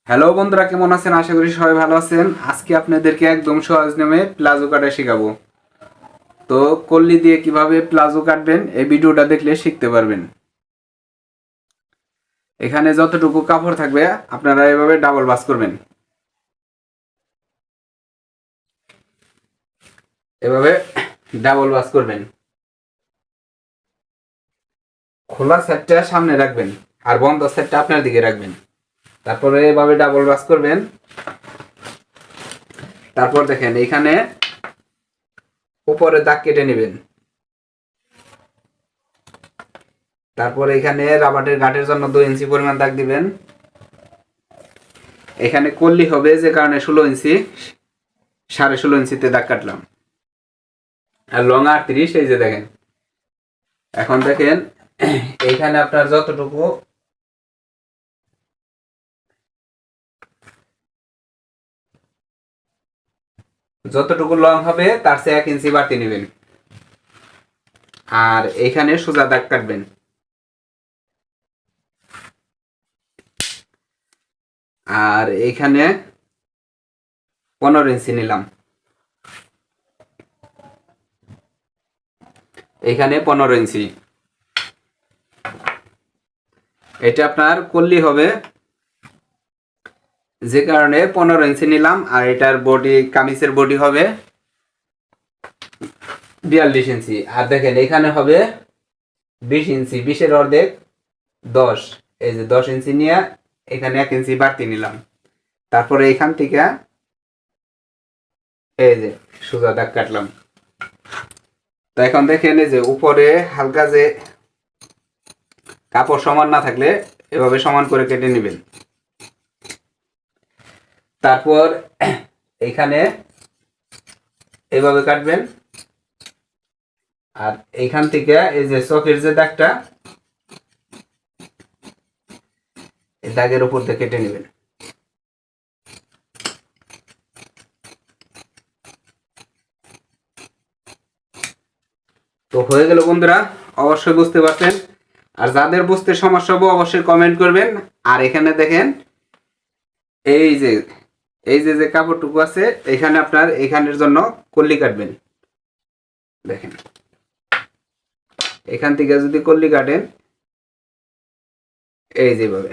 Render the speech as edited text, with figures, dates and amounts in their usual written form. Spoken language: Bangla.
হ্যালো বন্ধুরা, কেমন আছেন? আশা করি সবাই ভালো আছেন। আজকে আপনাদেরকে একদম সহজ নিয়মে প্লাজো কাটা শেখাবো। তো কল্লি দিয়ে কিভাবে প্লাজো কাটবেন এই ভিডিওটা দেখলে শিখতে পারবেন। এখানে যতটুকু কাপড় থাকবে আপনারা এভাবে ডাবল ভাঁজ করবেন। এভাবে ডাবল ভাঁজ করবেন। খোলা সাইডটা সামনে রাখবেন আর বন্ধ সাইডটা আপনার দিকে রাখবেন। তারপরে এভাবে ডাবল ভাঁজ করবেন। তারপর দেখেন এখানে উপরে দাগ কেটে নেবেন। তারপর এখানে রাবারের গাঁটের জন্য 2 ইঞ্চি পরিমাণ দাগ দিবেন। এখানে কল্লি হবে যে কারণে 16 ইঞ্চি, 16.5 ইঞ্চিতে দাগ কাটলাম। আর লং 38, এই যে দেখেন। এখন দেখেন এইখানে আপনার যতটুকু লং হবে তার চেয়ে 1 ইঞ্চি বাড়তি নেবেন। আর এইখানে সোজা দাগ কাটবেন। আর এইখানে 15 ইঞ্চি নিলাম। এইখানে 15 ইঞ্চি। এটা আপনার কল্লি হবে যে কারণে 15 ইঞ্চি নিলাম। আর এটার বডি, কামিজের বডি হবে 42 ইঞ্চি। আর দেখেন এখানে হবে 20 ইঞ্চি, 20-এর অর্ধেক 10। এই যে 10 ইঞ্চি নিয়ে এখানে 1 ইঞ্চি বাড়তি নিলাম। তারপরে এখান থেকে এই যে সোজা দাগ কাটলাম। তো এখন দেখেন এই যে উপরে হালকা যে কাপড় সমান না থাকলে এভাবে সমান করে কেটে নেবেন। তারপর এইখানে এইভাবে কাটবেন। আর এইখান থেকে এই যে চোখের যে দাগটা, এই দাগের উপর দিয়ে কেটে নেবেন। তো হয়ে গেল বন্ধুরা, অবশ্যই বুঝতে পারছেন। আর যাদের বুঝতে সমস্যা হবে অবশ্যই কমেন্ট করবেন। আর এখানে দেখেন এই যে যে কাপড়টুকু আছে এখানে আপনার এখানের জন্য কল্লি কাটবেন। দেখেন এখান থেকে যদি কল্লি কাটেন এই যেভাবে